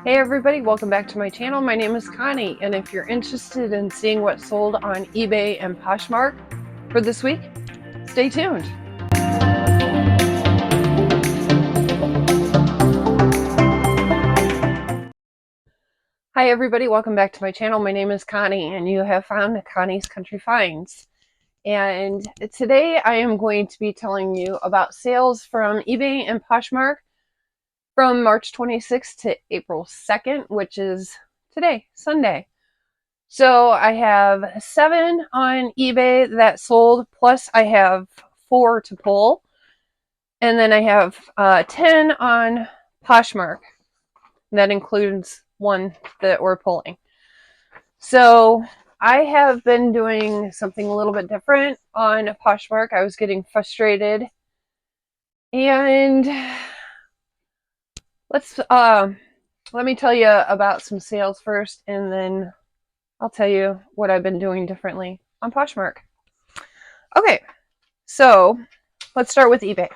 Hey everybody, welcome back to my channel. My name is Connie, and if you're interested in seeing what's sold on eBay and Poshmark for this week, stay tuned. Hi everybody, welcome back to my channel. My name is Connie, and you have found Connie's Country Finds. And today I am going to be telling you about sales from eBay and Poshmark from March 26th to April 2nd, which is today, Sunday. So I have 7 on eBay that sold, plus I have 4 to pull. And then I have 10 on Poshmark. That includes 1 that we're pulling. So I have been doing something a little bit different on Poshmark. I was getting frustrated. And let me tell you about some sales first, and then I'll tell you what I've been doing differently on Poshmark. Okay, so let's start with eBay.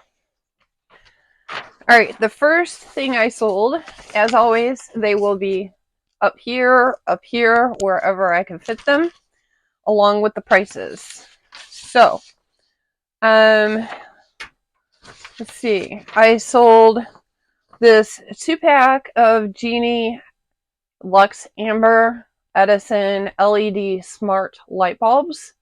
All right, the first thing I sold, as always, they will be up here, wherever I can fit them, along with the prices. So, let's see. I sold this 2-pack of Genie Luxe Amber Edison LED smart light bulbs.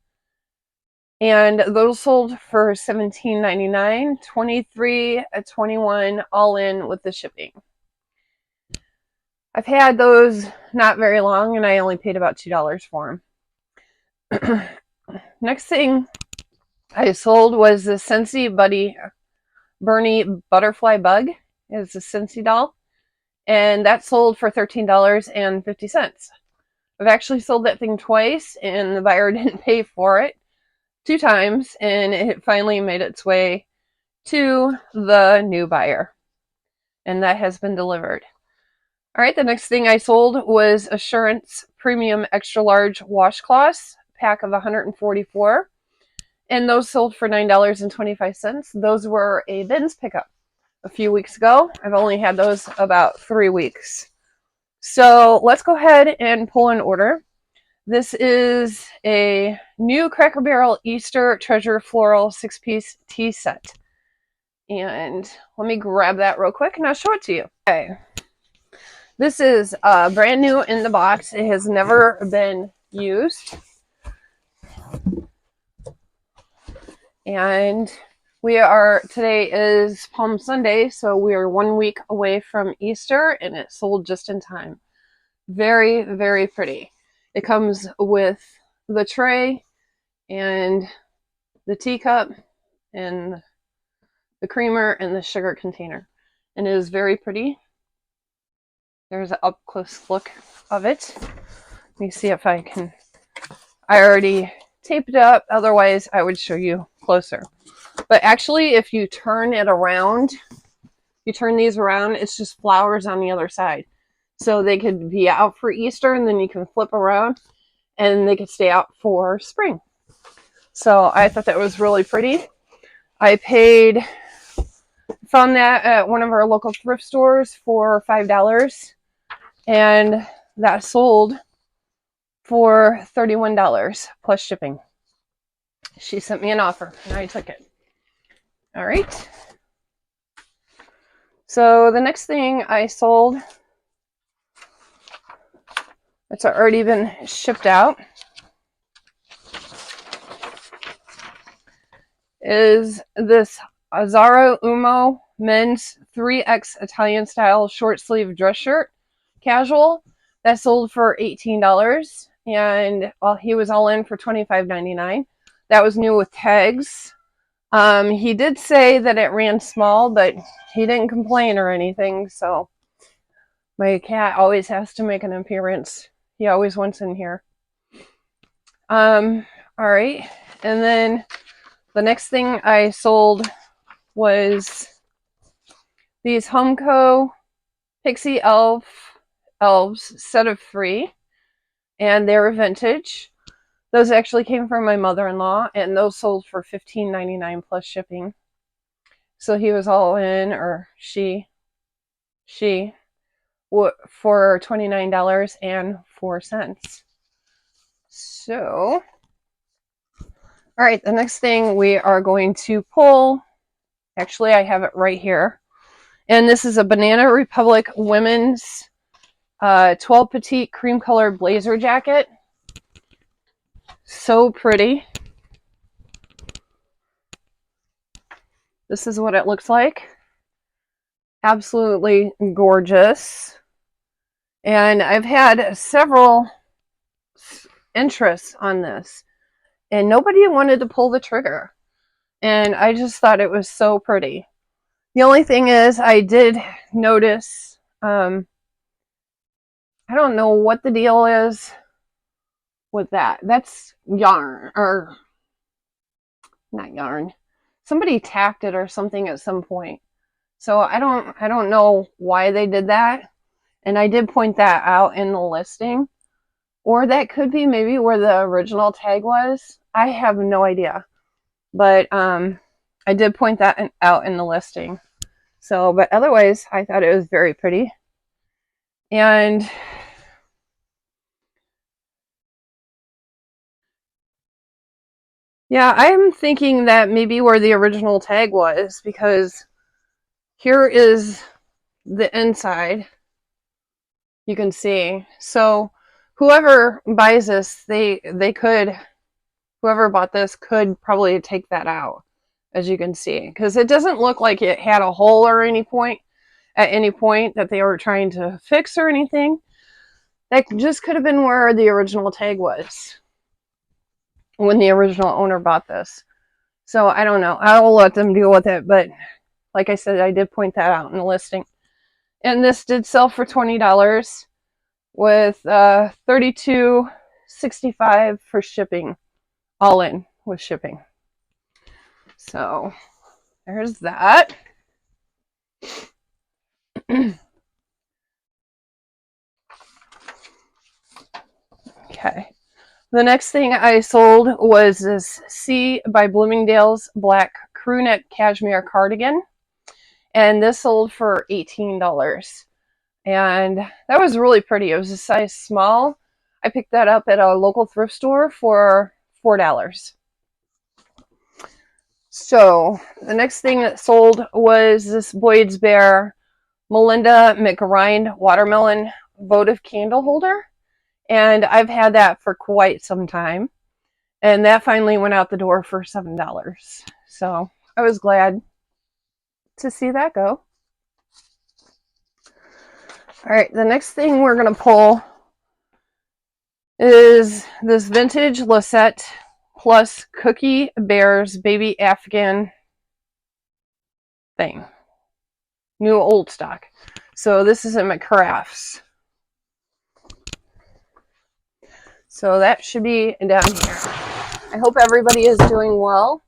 And those sold for $17.99, $23, $21 all in with the shipping. I've had those not very long, and I only paid about $2 for them. Next thing I sold was the Scentsy Buddy Bernie Butterfly Bug. It's a Scentsy doll, and that sold for $13.50. I've actually sold that thing twice, and the buyer didn't pay for it 2 times, and it finally made its way to the new buyer, and that has been delivered. All right, the next thing I sold was Assurance Premium Extra Large Washcloths, pack of 144, and those sold for $9.25. Those were a bins pickup a few weeks ago. I've only had those about 3 weeks. So let's go ahead and pull an order. This is a new Cracker Barrel Easter Treasure Floral 6-piece tea set. And let me grab that real quick and I'll show it to you. Okay. This is brand new in the box. It has never been used. And today is Palm Sunday, so we are 1 week away from Easter, and it sold just in time. Very, very pretty. It comes with the tray and the teacup and the creamer and the sugar container. And it is very pretty. There's an up close look of it. Let me see if I already taped it up. Otherwise, I would show you closer. But actually, if you turn it around, it's just flowers on the other side. So they could be out for Easter, and then you can flip around, and they could stay out for spring. So I thought that was really pretty. I found that at one of our local thrift stores for $5, and that sold for $31 plus shipping. She sent me an offer, and I took it. All right. So the next thing I sold, it's already been shipped out, is this Azzaro Umo men's 3X Italian style short sleeve dress shirt, casual. That sold for $18, and he was all in for $25.99. That was new with tags. He did say that it ran small, but he didn't complain or anything, so my cat always has to make an appearance. He always wants in here. All right, and then the next thing I sold was these Homeco Pixie Elves set of 3, and they're vintage. Those actually came from my mother-in-law, and those sold for $15.99 plus shipping. So he was all in, or she for $29.04. So, all right, the next thing we are going to pull, actually I have it right here, and this is a Banana Republic women's 12 petite cream colored blazer jacket. So pretty. This is what it looks like. Absolutely gorgeous. And I've had several interests on this, and nobody wanted to pull the trigger. And I just thought it was so pretty. The only thing is, I did notice, I don't know what the deal is with that. That's yarn, or not yarn. Somebody tacked it or something at some point. So I don't know why they did that. And I did point that out in the listing. Or that could be maybe where the original tag was. I have no idea. But I did point that out in the listing. So, but otherwise, I thought it was very pretty. And yeah, I'm thinking that maybe where the original tag was, because here is the inside. You can see. So whoever buys this, they could, whoever bought this could probably take that out, as you can see, because it doesn't look like it had a hole or any point that they were trying to fix or anything. That just could have been where the original tag was when the original owner bought this. So I don't know. I will let them deal with it, but like I said, I did point that out in the listing. And this did sell for $20 with $32.65 for shipping, all in with shipping. So there's that. Okay. The next thing I sold was this C by Bloomingdale's black crew neck cashmere cardigan. And this sold for $18. And that was really pretty. It was a size small. I picked that up at a local thrift store for $4. So the next thing that sold was this Boyd's Bear Melinda McRind watermelon votive candle holder. And I've had that for quite some time. And that finally went out the door for $7. So I was glad to see that go. All right, the next thing we're going to pull is this vintage Lisette plus Cookie Bears baby Afghan thing. New old stock. So this is in my crafts. So that should be down here. I hope everybody is doing well.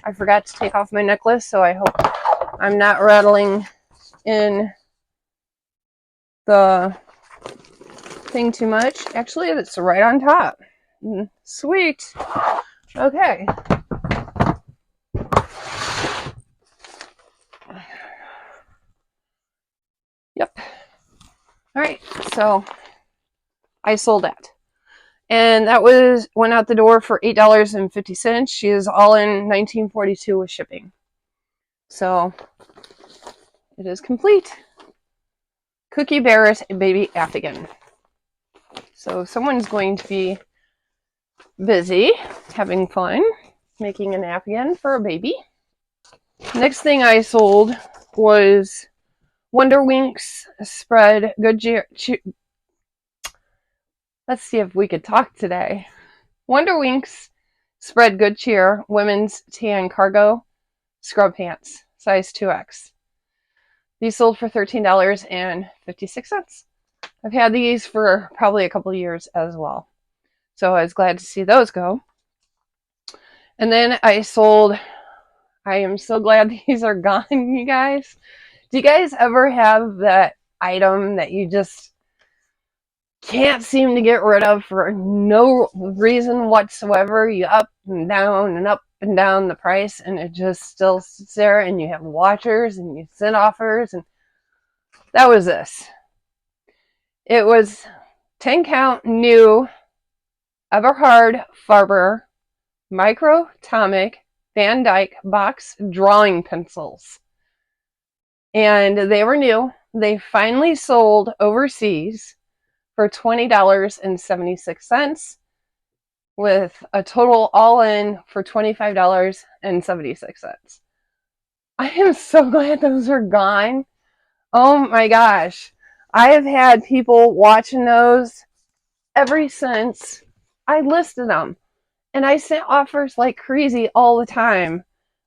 I forgot to take off my necklace, so I hope I'm not rattling in the thing too much. Actually, it's right on top. Sweet. Okay. Yep. All right. So I sold that. And that went out the door for $8.50. She is all in 1942 with shipping. So it is complete. Cookie Bears baby Afghan. So someone's going to be busy having fun making an Afghan for a baby. Next thing I sold was Wonder Winks spread good cheer. Let's see if we could talk today. Wonder Winks spread good cheer women's tan cargo scrub pants, size 2X. These sold for $13.56. I've had these for probably a couple of years as well. So I was glad to see those go. And then I am so glad these are gone, you guys. Do you guys ever have that item that you just can't seem to get rid of for no reason whatsoever? You up and down the price, and it just still sits there, and you have watchers and you send offers, and that was this. It was 10 count new Everhard Farber Microtomic Van Dyke box drawing pencils. And they were new. They finally sold overseas for $20.76 with a total all in for $25.76. I am so glad those are gone. Oh my gosh. I have had people watching those ever since I listed them. And I sent offers like crazy all the time.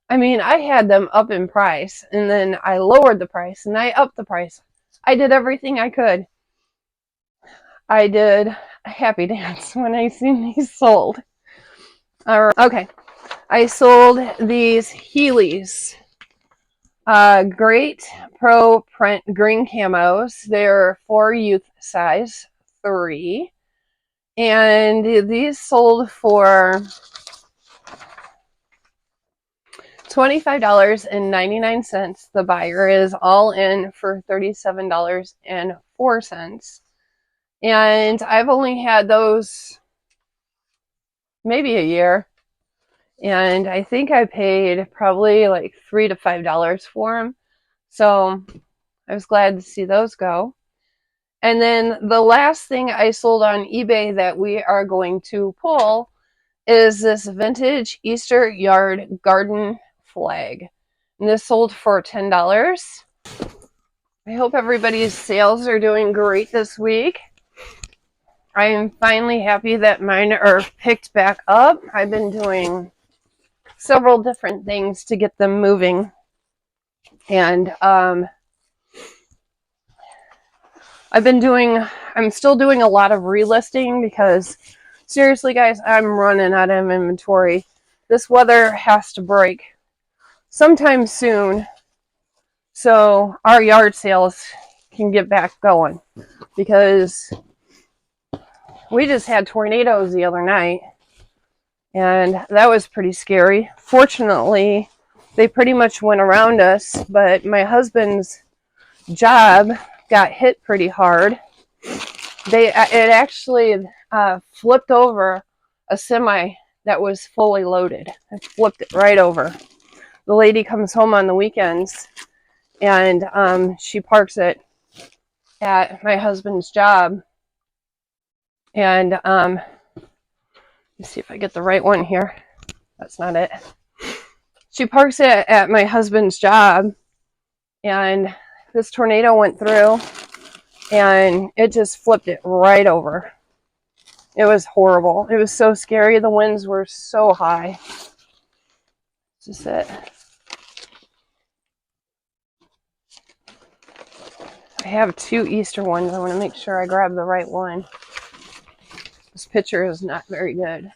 I mean, I had them up in price, and then I lowered the price, and I upped the price. I did everything I could. I did a happy dance when I seen these sold. Okay, I sold these Heelys. Great Pro Print Green Camos. They're for youth size 3. And these sold for $25.99. The buyer is all in for $37.04. And I've only had those maybe a year. And I think I paid probably like $3 to $5 for them. So I was glad to see those go. And then the last thing I sold on eBay that we are going to pull is this vintage Easter yard garden flag. And this sold for $10. I hope everybody's sales are doing great this week. I am finally happy that mine are picked back up. I've been doing several different things to get them moving. And I'm still doing a lot of relisting because seriously guys, I'm running out of inventory. This weather has to break sometime soon so our yard sales can get back going, because we just had tornadoes the other night and that was pretty scary. Fortunately, they pretty much went around us, but my husband's job got hit pretty hard. It actually flipped over a semi that was fully loaded. It flipped it right over. The lady comes home on the weekends and she parks it at my husband's job. And let's see if I get the right one here. That's not it. She parks it at my husband's job, and this tornado went through and it just flipped it right over. It was horrible. It was so scary. The winds were so high. This is it. I have 2 Easter ones. I want to make sure I grab the right one. This picture is not very good.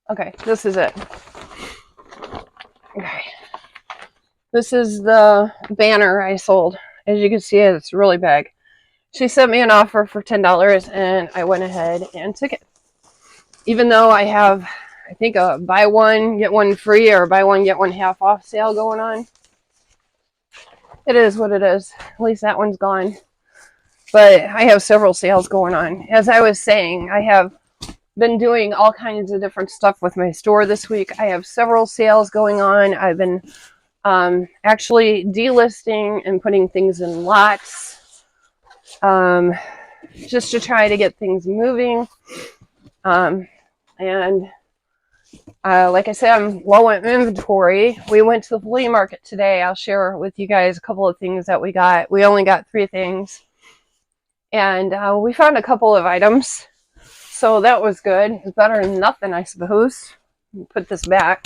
Okay, this is it. Okay. This is the banner I sold. As you can see, it's really big. She sent me an offer for $10 and I went ahead and took it. Even though I have, I think, a buy one, get one free or buy one, get one half off sale going on. It is what it is. At least that one's gone. But I have several sales going on. As I was saying, I have been doing all kinds of different stuff with my store this week. I have several sales going on. I've been actually delisting and putting things in lots just to try to get things moving. Like I said, I'm low on inventory. We went to the flea market today. I'll share with you guys a couple of things that we got. We only got 3 things. And we found a couple of items. So that was good. It's better than nothing, I suppose. Put this back.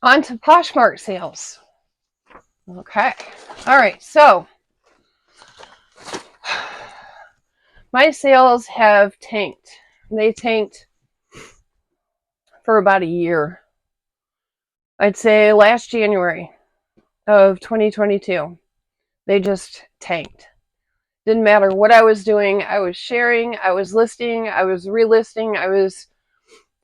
On to Poshmark sales. Okay. All right. So my sales have tanked. They tanked for about a year. I'd say last January of 2022. They just tanked. Didn't matter what I was doing. I was sharing, I was listing, I was relisting, I was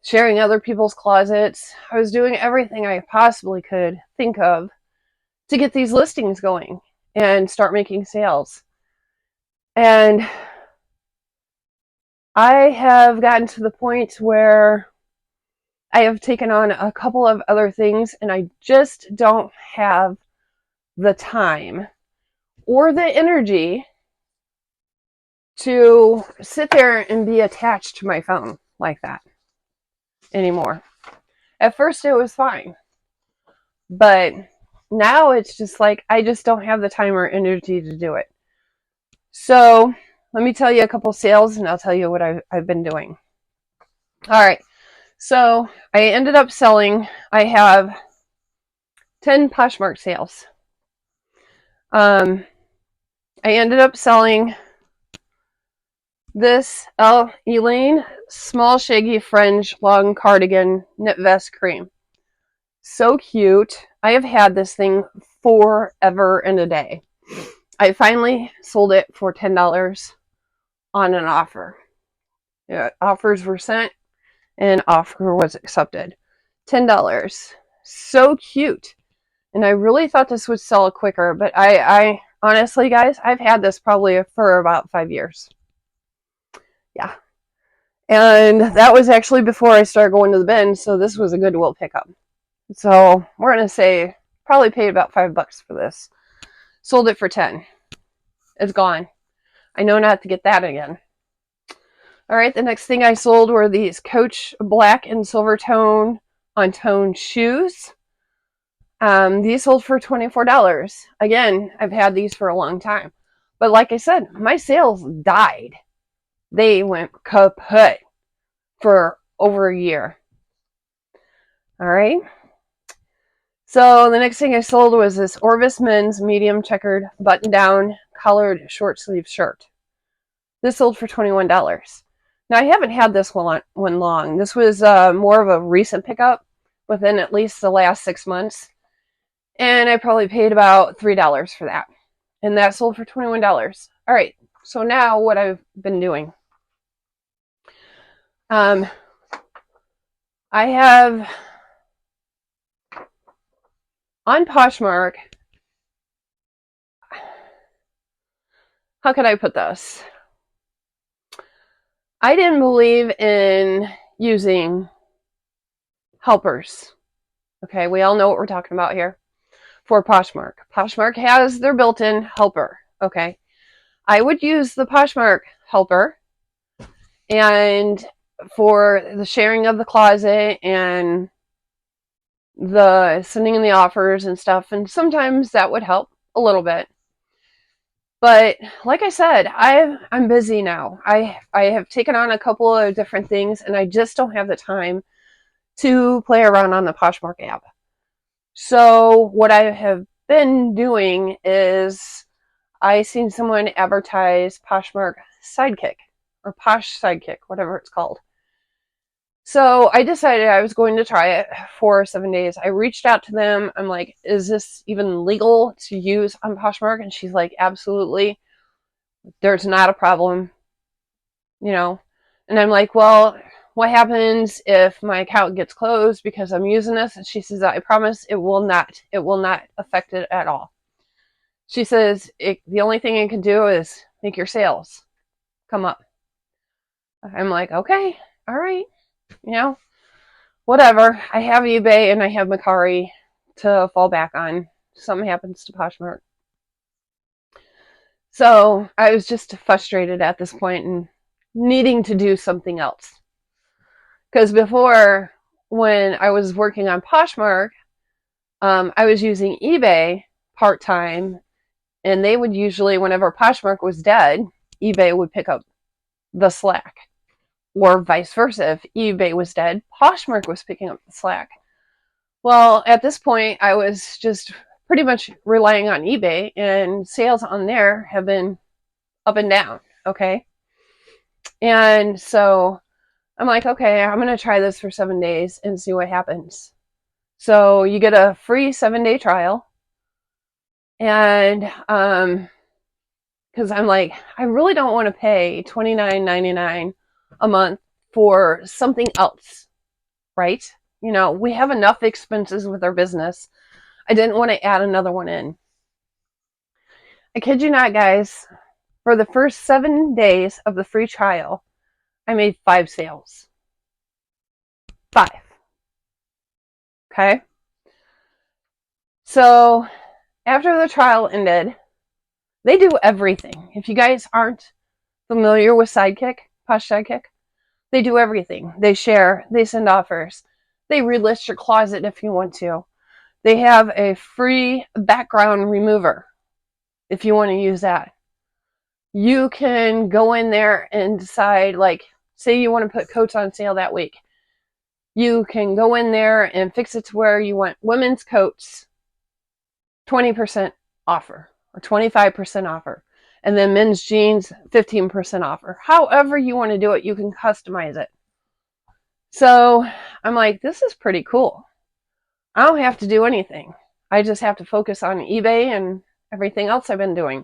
sharing other people's closets. I was doing everything I possibly could think of to get these listings going and start making sales. And I have gotten to the point where I have taken on a couple of other things and I just don't have the time or the energy to sit there and be attached to my phone like that anymore. At first it was fine, but now it's just like I just don't have the time or energy to do it. So let me tell you a couple sales and I'll tell you what I've been doing. All right. So I ended up selling, I have 10 Poshmark sales. I ended up selling this Elaine small shaggy fringe long cardigan knit vest cream. So cute. I have had this thing forever and a day. I finally sold it for $10 on an offer. Yeah, offers were sent and offer was accepted. $10. So cute. And I really thought this would sell quicker, but I honestly, guys, I've had this probably for about 5 years. Yeah. And that was actually before I started going to the bin, so this was a Goodwill pickup. So we're going to say probably paid about $5 for this. Sold it for 10. It's gone. I know not to get that again. All right, the next thing I sold were these Coach black and silver tone on tone shoes. These sold for $24. Again, I've had these for a long time. But like I said, my sales died. They went kaput for over a year. All right. So the next thing I sold was this Orvis men's medium checkered button-down collared short sleeve shirt. This sold for $21. Now I haven't had this one long. This was more of a recent pickup within at least the last 6 months. And I probably paid about $3 for that. And that sold for $21. All right. So now what I've been doing. I have on Poshmark, how could I put this? I didn't believe in using helpers. Okay, we all know what we're talking about here for Poshmark. Poshmark has their built-in helper. Okay, I would use the Poshmark helper and for the sharing of the closet and the sending in the offers and stuff, and sometimes that would help a little bit. But like I said, I'm busy now. I have taken on a couple of different things and I just don't have the time to play around on the Poshmark app. So what I have been doing is I seen someone advertise Poshmark Sidekick or Posh Sidekick, whatever it's called. So I decided I was going to try it for 7 days. I reached out to them. I'm like, is this even legal to use on Poshmark? And she's like, absolutely. There's not a problem, you know. And I'm like, well, what happens if my account gets closed because I'm using this? And she says, I promise it will not affect it at all. She says, the only thing it can do is make your sales come up. I'm like, okay, all right, you know, whatever. I have eBay and I have Mercari to fall back on. Something happens to Poshmark. So I was just frustrated at this point and needing to do something else. Because before, when I was working on Poshmark, I was using eBay part-time, and they would usually, whenever Poshmark was dead, eBay would pick up the slack. Or vice versa. If eBay was dead, Poshmark was picking up the slack. Well, at this point, I was just pretty much relying on eBay, and sales on there have been up and down, okay? And so I'm like, okay, I'm going to try this for 7 days and see what happens. So you get a free 7-day trial. And because I'm like, I really don't want to pay $29.99 a month for something else, right? You know, we have enough expenses with our business. I didn't want to add another one in. I kid you not, guys. For the first 7 days of the free trial, I made 5 sales. 5. Okay? So after the trial ended, they do everything. If you guys aren't familiar with Sidekick, Posh Sidekick, they do everything. They share, they send offers, they relist your closet if you want to. They have a free background remover if you want to use that. You can go in there and decide, like, say you want to put coats on sale that week. You can go in there and fix it to where you want women's coats 20% offer or 25% offer. And then men's jeans 15% offer. However you want to do it, you can customize it. So I'm like, this is pretty cool. I don't have to do anything. I just have to focus on eBay and everything else I've been doing.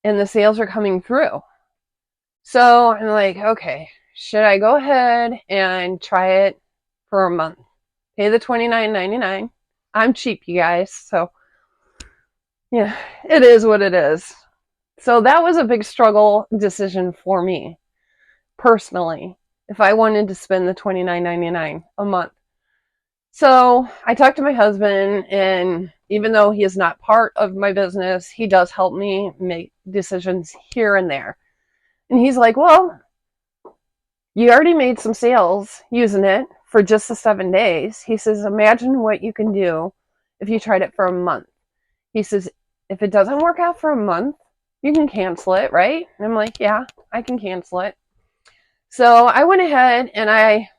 And the sales are coming through. So I'm like, okay, should I go ahead and try it for a month? Pay the $29.99. I'm cheap, you guys. So yeah, it is what it is. So that was a big struggle decision for me, personally, if I wanted to spend the $29.99 a month. So I talked to my husband, and even though he is not part of my business, he does help me make decisions here and there. And he's like, well, you already made some sales using it for just the 7 days. He says, imagine what you can do if you tried it for a month. He says, if it doesn't work out for a month, you can cancel it, right? And I'm like, yeah, I can cancel it. So I went ahead and I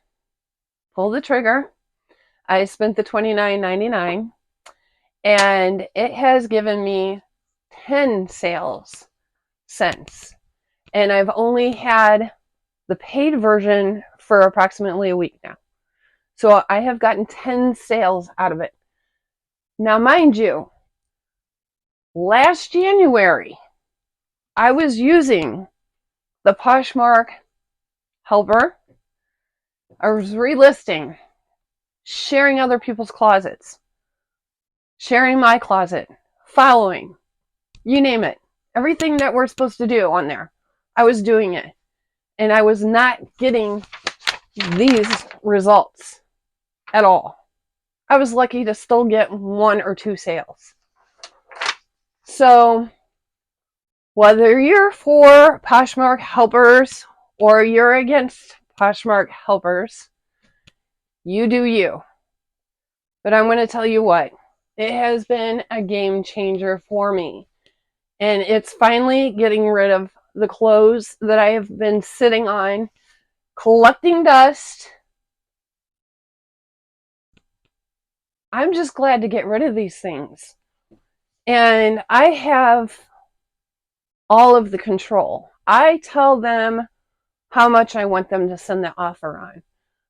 pulled the trigger. I spent the $29.99, and it has given me 10 sales since. And I've only had the paid version for approximately a week now. So I have gotten 10 sales out of it. Now, mind you, last January, I was using the Poshmark helper. I was relisting, sharing other people's closets, sharing my closet, following, you name it. Everything that we're supposed to do on there, I was doing it. And I was not getting these results at all. I was lucky to still get 1 or 2 sales. So whether you're for Poshmark helpers or you're against Poshmark helpers, you do you. But I'm going to tell you what, it has been a game changer for me. And it's finally getting rid of the clothes that I have been sitting on, collecting dust. I'm just glad to get rid of these things. And I have all of the control. I tell them how much I want them to send the offer on.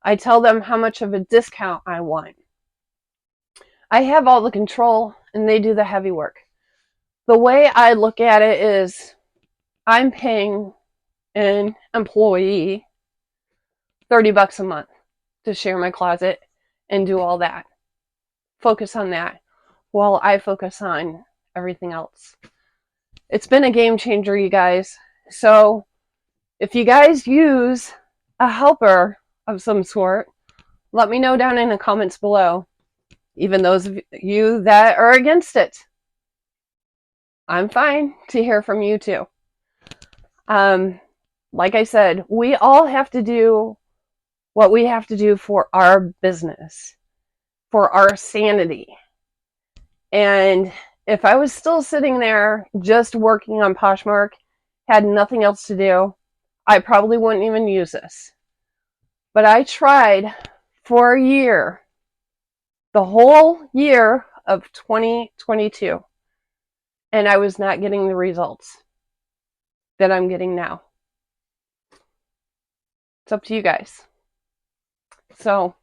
I tell them how much of a discount I want. I have all the control, and they do the heavy work. The way I look at it is I'm paying an employee $30 a month to share my closet and do all that. Focus on that while I focus on everything else. It's been a game changer, you guys. So if you guys use a helper of some sort, let me know down in the comments below. Even those of you that are against it, I'm fine to hear from you too. Like I said, we all have to do what we have to do for our business, for our sanity. And if I was still sitting there just working on Poshmark, had nothing else to do, I probably wouldn't even use this. But I tried for a year, the whole year of 2022, and I was not getting the results that I'm getting now. It's up to you guys. So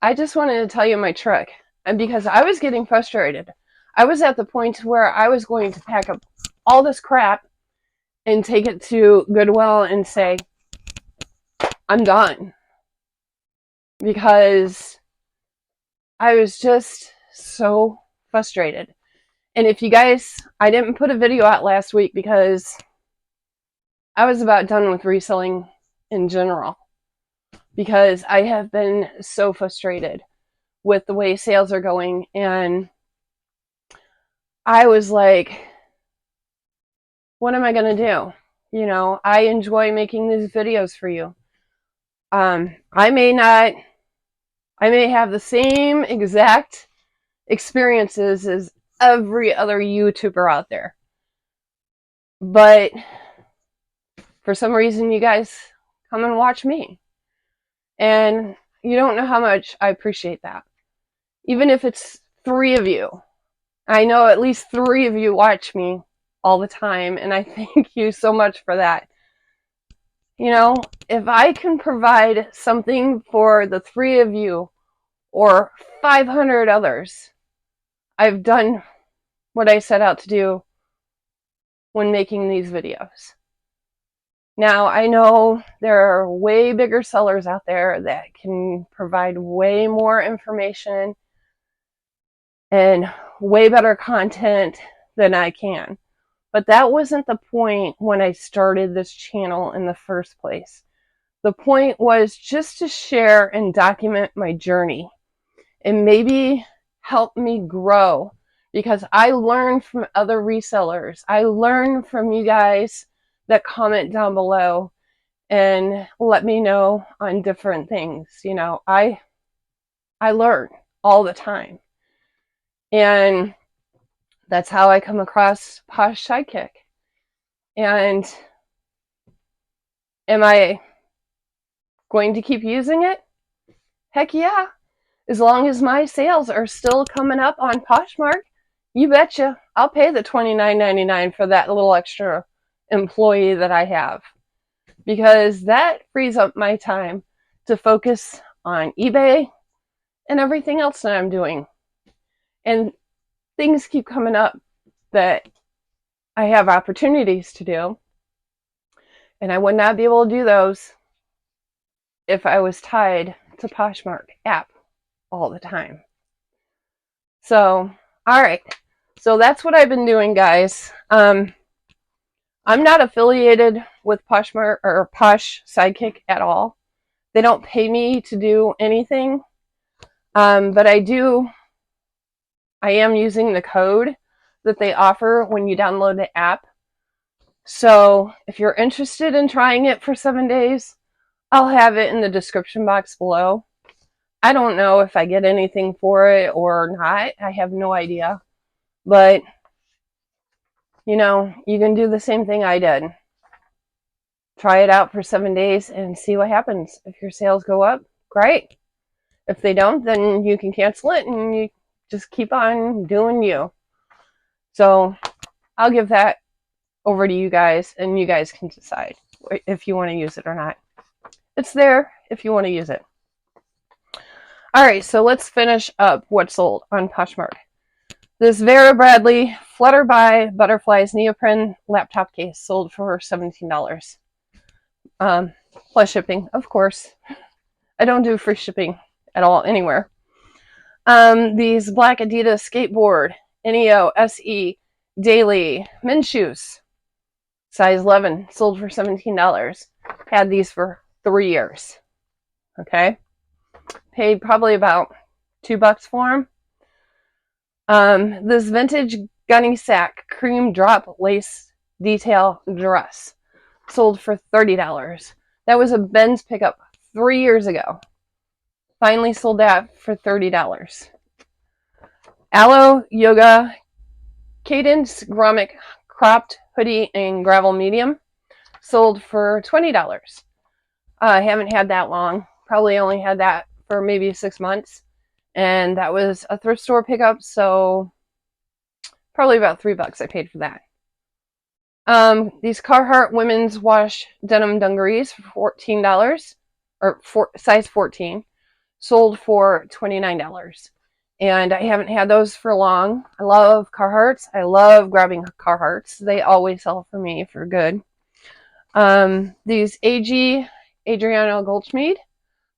I just wanted to tell you my trick. And because I was getting frustrated, I was at the point where I was going to pack up all this crap and take it to Goodwill and say, I'm done. Because I was just so frustrated. And if you guys, I didn't put a video out last week because I was about done with reselling in general, because I have been so frustrated with the way sales are going. And I was like, what am I going to do? You know, I enjoy making these videos for you. I may have the same exact experiences as every other YouTuber out there, but for some reason you guys come and watch me, and you don't know how much I appreciate that. Even if it's 3 of you, I know at least 3 of you watch me all the time, and I thank you so much for that. You know, if I can provide something for the 3 of you or 500 others, I've done what I set out to do when making these videos. Now, I know there are way bigger sellers out there that can provide way more information and way better content than I can. But that wasn't the point when I started this channel in the first place. The point was just to share and document my journey and maybe help me grow, because I learn from other resellers. I learn from you guys that comment down below and let me know on different things. You know, I learn all the time. And that's how I come across Posh Sidekick. And am I going to keep using it? Heck yeah. As long as my sales are still coming up on Poshmark, you betcha I'll pay the $29.99 for that little extra employee that I have, because that frees up my time to focus on eBay and everything else that I'm doing. And things keep coming up that I have opportunities to do, and I would not be able to do those if I was tied to Poshmark app all the time. So, all right. So that's what I've been doing, guys. I'm not affiliated with Poshmark or Posh Sidekick at all. They don't pay me to do anything. But I am using the code that they offer when you download the app. So if you're interested in trying it for 7 days, I'll have it in the description box below. I don't know if I get anything for it or not. I have no idea. But, you know, you can do the same thing I did. Try it out for 7 days and see what happens. If your sales go up, great. If they don't, then you can cancel it and you just keep on doing you. So I'll give that over to you guys, and you guys can decide if you want to use it or not. It's there if you want to use it. All right, so let's finish up what sold on Poshmark. This Vera Bradley Flutterby Butterflies neoprene laptop case sold for $17. Plus shipping, of course. I don't do free shipping at all anywhere. These black Adidas skateboard NEO SE daily men's shoes, size 11, sold for $17. Had these for 3 years. Okay, paid probably about $2 for them. This vintage gunny sack cream drop lace detail dress sold for $30. That was a Ben's pickup 3 years ago. Finally sold that for $30. Aloe Yoga Cadence Grommet cropped hoodie in gravel medium sold for $20. I haven't had that long. Probably only had that for maybe 6 months. And that was a thrift store pickup, so probably about $3 I paid for that. These Carhartt women's wash denim dungarees for $14, or size 14, sold for $29. And I haven't had those for long. I love Carhartts. I love grabbing Carhartts. They always sell for me for good. These AG Adriano Goldschmied,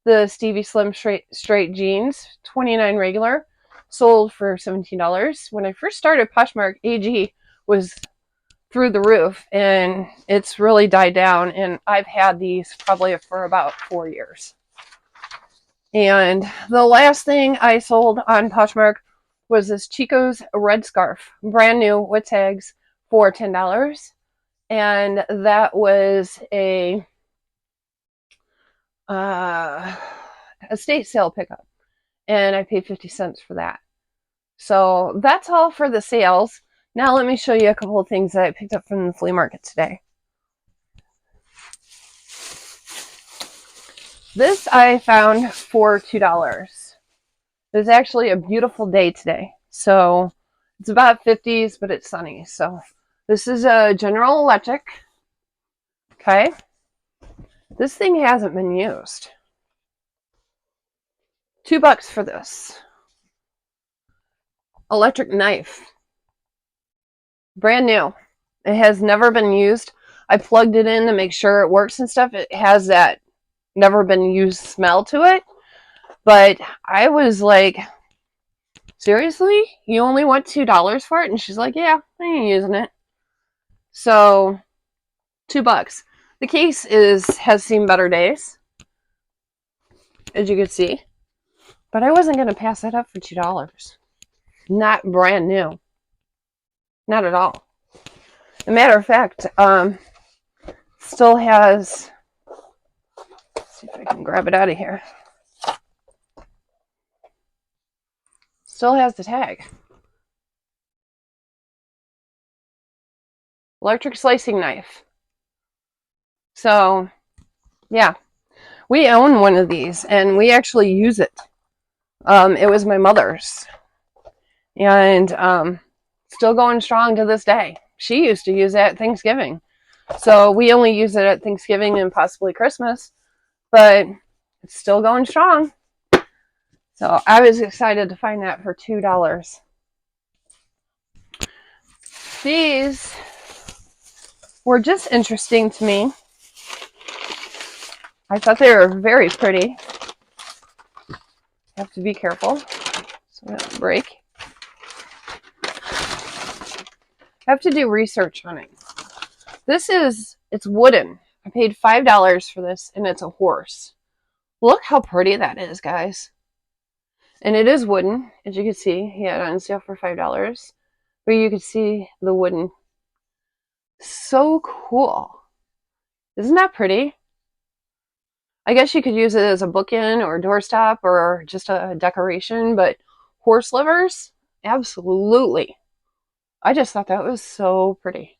the Stevie Slim straight jeans, 29 regular, sold for $17. When I first started Poshmark, AG was through the roof, and it's really died down, and I've had these probably for about 4 years. And the last thing I sold on Poshmark was this Chico's red scarf, brand new with tags, for $10. And that was a estate sale pickup, and I paid 50 cents for that. So that's all for the sales. Now let me show you a couple of things that I picked up from the flea market today. This I found for $2. It's actually a beautiful day today. So it's about 50s, but it's sunny. So this is a General Electric. Okay. This thing hasn't been used. $2 for this. Electric knife. Brand new. It has never been used. I plugged it in to make sure it works and stuff. It has that never been used smell to it. But I was like, seriously? You only want $2 for it? And she's like, yeah, I ain't using it. So, $2. The case has seen better days, as you can see. But I wasn't going to pass that up for $2. Not brand new. Not at all. As a matter of fact, still has, let's see if I can grab it out of here. Still has the tag. Electric slicing knife. So, yeah. We own one of these, and we actually use it. It was my mother's. And still going strong to this day. She used to use it at Thanksgiving. So we only use it at Thanksgiving and possibly Christmas. But it's still going strong. So I was excited to find that for $2. These were just interesting to me. I thought they were very pretty. Have to be careful so they don't break. I have to do research on it. It's wooden. I paid $5 for this, and it's a horse. Look how pretty that is, guys. And it is wooden, as you can see. He had it on sale for $5. But you can see the wooden. So cool. Isn't that pretty? I guess you could use it as a bookend or a doorstop or just a decoration, but horse livers? Absolutely. I just thought that was so pretty.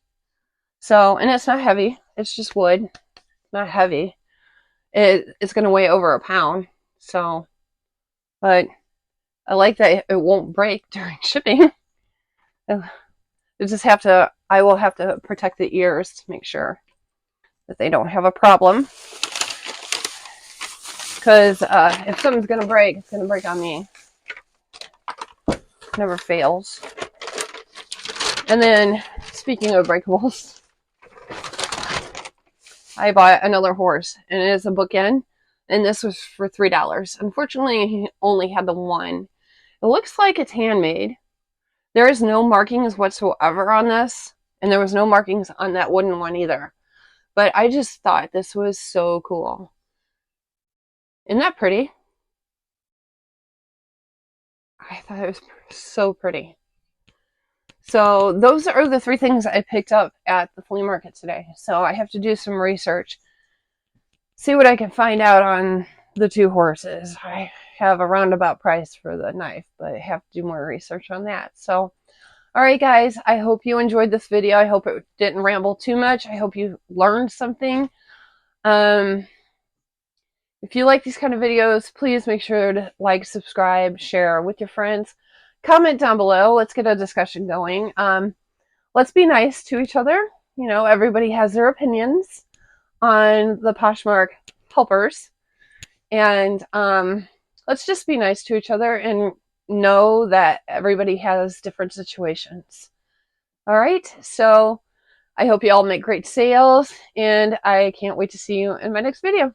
So, and it's not heavy. It's just wood. Not heavy. It's going to weigh over a pound. So, but I like that it won't break during shipping. I will have to protect the ears to make sure that they don't have a problem. Because if something's going to break, it's going to break on me. Never fails. And then, speaking of breakables, I bought another horse, and it is a bookend, and this was for $3. Unfortunately, he only had the one. It looks like it's handmade. There is no markings whatsoever on this, and there was no markings on that wooden one either. But I just thought this was so cool. Isn't that pretty? I thought it was so pretty. So those are the 3 things I picked up at the flea market today. So I have to do some research, see what I can find out on the 2 horses. I have a roundabout price for the knife, but I have to do more research on that. So, all right, guys, I hope you enjoyed this video. I hope it didn't ramble too much. I hope you learned something. If you like these kind of videos, please make sure to like, subscribe, share with your friends. Comment down below. Let's get a discussion going. Let's be nice to each other. You know, everybody has their opinions on the Poshmark helpers. And let's just be nice to each other and know that everybody has different situations. All right, so I hope you all make great sales, and I can't wait to see you in my next video.